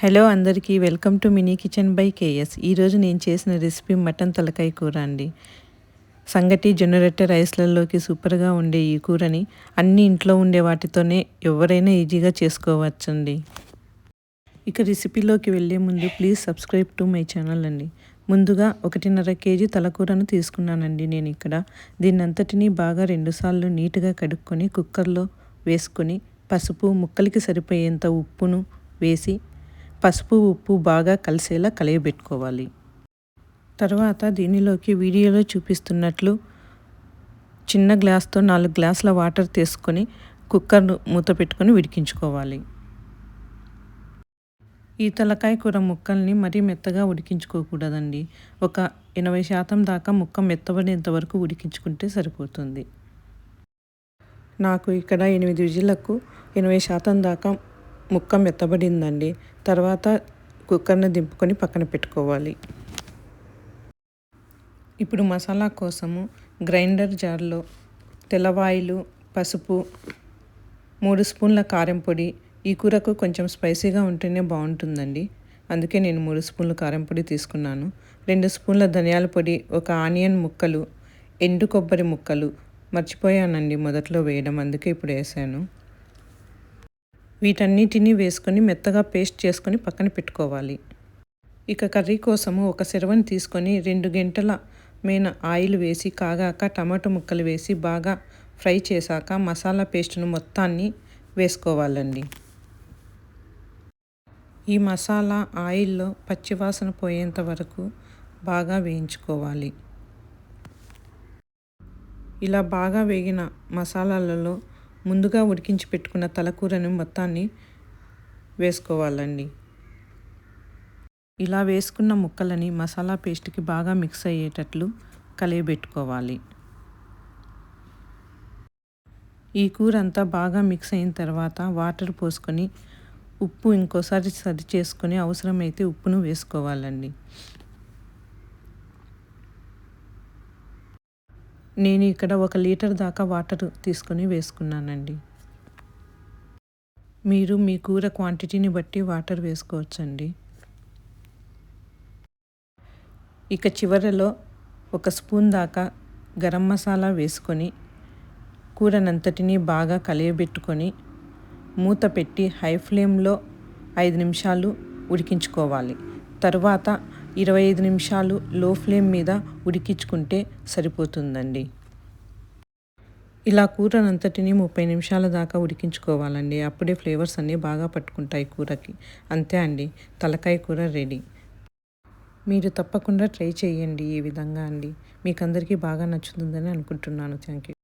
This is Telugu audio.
హలో అందరికీ welcome to mini kitchen by KS. ఈరోజు నేను చేసిన రెసిపీ మటన్ తలకాయ కూర అండి. సంగటి జొన్న రొట్టె రైస్లలోకి సూపర్గా ఉండే ఈ కూరని అన్ని ఇంట్లో ఉండే వాటితోనే ఎవరైనా ఈజీగా చేసుకోవచ్చండి. ఇక రెసిపీలోకి వెళ్ళే ముందు please subscribe to my channel అండి. ముందుగా 1.5 కేజీ తలకూరను తీసుకున్నానండి. నేను ఇక్కడ దీన్నంతటినీ బాగా 2 సార్లు నీట్గా కడుక్కొని కుక్కర్లో వేసుకొని పసుపు ముక్కలకి సరిపోయేంత ఉప్పును వేసి పసుపు ఉప్పు బాగా కలిసేలా కలయబెట్టుకోవాలి. తర్వాత దీనిలోకి వీడియోలో చూపిస్తున్నట్లు చిన్న గ్లాస్తో 4 గ్లాసుల వాటర్ తీసుకొని కుక్కర్ను మూత పెట్టుకొని ఉడికించుకోవాలి. ఈ తలకాయ కూర ముక్కల్ని మరీ మెత్తగా ఉడికించుకోకూడదండి. ఒక 80% దాకా ముక్క మెత్తబడేంత వరకు ఉడికించుకుంటే సరిపోతుంది. నాకు ఇక్కడ 8 విజిల్లకు 80% దాకా ముక్క మెత్తబడిందండి. తర్వాత కుక్కర్ని దింపుకొని పక్కన పెట్టుకోవాలి. ఇప్పుడు మసాలా కోసము గ్రైండర్ జార్లో తెల్లవాయిలు, పసుపు, 3 స్పూన్ల కారం పొడి. ఈ కూరకు కొంచెం స్పైసీగా ఉంటేనే బాగుంటుందండి, అందుకే నేను 3 స్పూన్ల కారం పొడి తీసుకున్నాను. 2 స్పూన్ల ధనియాల పొడి, ఒక ఆనియన్ ముక్కలు, ఎండు కొబ్బరి ముక్కలు మర్చిపోయానండి మొదట్లో వేయడం, అందుకే ఇప్పుడు వేసాను. వీటన్నిటిని వేసుకొని మెత్తగా పేస్ట్ చేసుకొని పక్కన పెట్టుకోవాలి. ఇక కర్రీ కోసము ఒక సెరవని తీసుకొని 2 గంటల మేన ఆయిల్ వేసి కాగాక టమాటో ముక్కలు వేసి బాగా ఫ్రై చేశాక మసాలా పేస్ట్ను మొత్తాన్ని వేసుకోవాలండి. ఈ మసాలా ఆయిల్లో పచ్చివాసన పోయేంత వరకు బాగా వేయించుకోవాలి. ఇలా బాగా వేగిన మసాలాలలో ముందుగా ఉడికించి పెట్టుకున్న తలకూరను మొత్తాన్ని వేసుకోవాలండి. ఇలా వేసుకున్న ముక్కలని మసాలా పేస్ట్కి బాగా మిక్స్ అయ్యేటట్లు కలియబెట్టుకోవాలి. ఈ కూర అంతా బాగా మిక్స్ అయిన తర్వాత వాటర్ పోసుకొని ఉప్పు ఇంకోసారి సరి చేసుకొని అవసరమైతే ఉప్పును వేసుకోవాలండి. నేను ఇక్కడ 1 లీటర్ దాకా వాటర్ తీసుకొని వేసుకున్నానండి. మీరు మీ కూర క్వాంటిటీని బట్టి వాటర్ వేసుకోవచ్చండి. ఇక చివరలో 1 స్పూన్ దాకా గరం మసాలా వేసుకొని కూరనంతటినీ బాగా కలియబెట్టుకొని మూత పెట్టి హై ఫ్లేమ్లో 5 నిమిషాలు ఉడికించుకోవాలి. తర్వాత 25 నిమిషాలు లో ఫ్లేమ్ మీద ఉడికించుకుంటే సరిపోతుందండి. ఇలా కూరనంతటిని 30 నిమిషాల దాకా ఉడికించుకోవాలండి. అప్పుడే ఫ్లేవర్స్ అన్నీ బాగా పట్టుకుంటాయి కూరకి. అంతే అండి, తలకాయ కూర రెడీ. మీరు తప్పకుండా ట్రై చేయండి ఈ విధంగా అండి. మీకు అందరికీ బాగా నచ్చుతుందని అనుకుంటున్నాను. Thank you.